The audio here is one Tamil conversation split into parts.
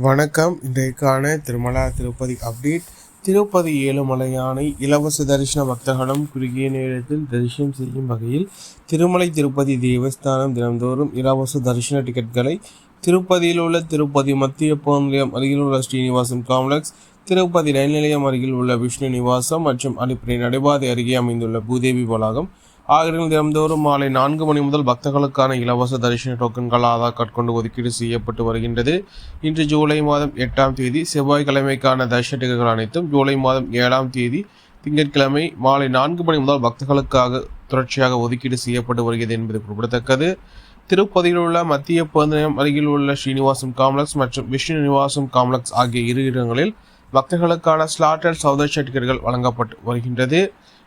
வணக்கம். இன்றைக்கான திருமலா திருப்பதி அப்டேட். திருப்பதி ஏழுமலையானை இலவச தரிசன பக்தர்களும் குறுகிய நேரத்தில் தரிசனம் செய்யும் வகையில் திருமலை திருப்பதி தேவஸ்தானம் தினந்தோறும் இலவச தரிசன டிக்கெட்களை திருப்பதியில் உள்ள திருப்பதி மத்திய பேருந்து நிலையம் அருகில் உள்ள ஸ்ரீனிவாசம் காம்ப்ளெக்ஸ், திருப்பதி ரயில் நிலையம் அருகில் உள்ள விஷ்ணு நிவாசம் மற்றும் அடிப்படை நடைபாதை அருகே அமைந்துள்ள பூதேவி வளாகம் ஆகியோரில் தினந்தோறும் மாலை 4 மணி முதல் பக்தர்களுக்கான இலவச தரிசன டோக்கன்கள் ஆதார் கார்டு கொண்டு ஒதுக்கீடு செய்யப்பட்டு வருகின்றது. இன்று ஜூலை மாதம் 8ஆம் தேதி செவ்வாய்க்கிழமைக்கான தரிசன டிக்கெட்டுகள் அனைத்தும் ஜூலை மாதம் 7ஆம் தேதி திங்கட்கிழமை மாலை 4 மணி முதல் பக்தர்களுக்காக தொடர்ச்சியாக ஒதுக்கீடு செய்யப்பட்டு வருகிறது என்பது குறிப்பிடத்தக்கது. திருப்பதியில் உள்ள மத்திய பேருந்து நிலையம் அருகில் உள்ள ஸ்ரீனிவாசம் காம்ப்ளெக்ஸ் மற்றும் விஷ்ணு நிவாசம் காம்ப்ளெக்ஸ் ஆகிய இரு இடங்களில் பக்தர்களுக்கான ஸ்லாட்டட் சௌதர்ஷ டிக்கெட்டுகள் வழங்கப்பட்டு வருகின்றது.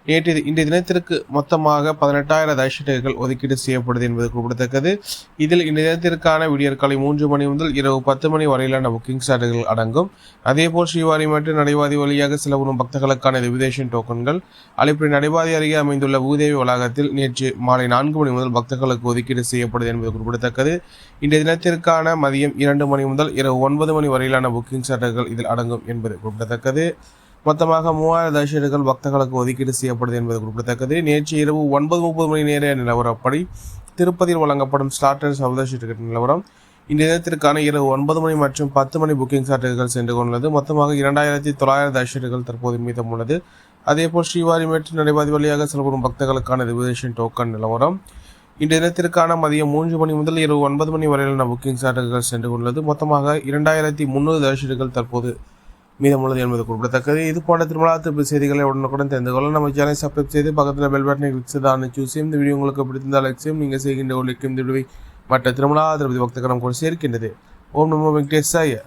இன்றைய தினத்திற்கு மொத்தமாக 18,000 தரிசன டிக்கெட்டுகள் ஒதுக்கீடு செய்யப்படுது என்பது குறிப்பிடத்தக்கது. இதில் இன்றைய தினத்திற்கான விடியற்காலை 3 மணி முதல் இரவு 10 மணி வரையிலான புக்கிங் ஸ்லாட்டுகள் அடங்கும். அதேபோல் ஸ்ரீவாரி மற்றும் நடைபாதை வழியாக செல்லவரும் பக்தர்களுக்கான இன்விடேஷன் டோக்கன்கள் அடிப்படை நடைபாதை அருகே அமைந்துள்ள பூதேவி வளாகத்தில் நேற்று மாலை 4 மணி முதல் பக்தர்களுக்கு ஒதுக்கீடு செய்யப்படுது என்பது குறிப்பிடத்தக்கது. இன்றைய தினத்திற்கான மதியம் 2 மணி முதல் இரவு 9 மணி வரையிலான புக்கிங் ஸ்லாட்டுகள் இதில் அடங்கும் என்பது குறிப்பிடத்தக்கது. மொத்தமாக 3000 தரிசனங்கள் பக்தர்களுக்கு ஒதுக்கீடு செய்யப்படுது என்பது குறிப்பிடத்தக்கது. நேற்று இரவு 9:30 மணி நேர நிலவரப்படி திருப்பதியில் வழங்கப்படும் ஸ்லாட்டட் சௌதர்ஷ டிக்கெட் நிலவரம் இன்றைய தினத்திற்கான இரவு 9 மணி மற்றும் 10 மணி புக்கிங் ஸ்லாட்டுகள் சென்று கொண்டுள்ளது. மொத்தமாக 2900 தரிசனங்கள் தற்போது மீதம் உள்ளது. அதேபோல் ஸ்ரீவாரி மற்றும் நடைபாதை வழியாக செல்லப்படும் பக்தர்களுக்கான ரிசர்வேஷன் டோக்கன் நிலவரம் இன்றைய தினத்திற்கான மதியம் 3 மணி முதல் இரவு 9 மணி வரையிலான புக்கிங் ஸ்லாட்டுகள் சென்று கொண்டுள்ளது. மொத்தமாக 2300 தரிசனங்கள் தற்போது மீதமுள்ளது என்பது குறிப்பிடத்தக்கது. இது போன்ற திருமலா திருப்பதி செய்திகளை உடனுக்குடன் தெரிந்து கொள்ள நம்ம சேனலை சப்ஸ்கிரைப் செய்து பக்கத்தில் பெல் பட்டனை கிளிக் செய்து சூஸ் செய்யும். இந்த வீடியோ உங்களுக்கு பிடித்திருந்தால் லைக் செய்யும். நீங்கள் செய்கின்ற ஒழிக்கும் இந்த வீடியோவை மற்ற திருமலா திருப்பதி பக்தர்களும் கூட சேர்க்கின்றது. ஓம் நமோ வெங்கடேசாய.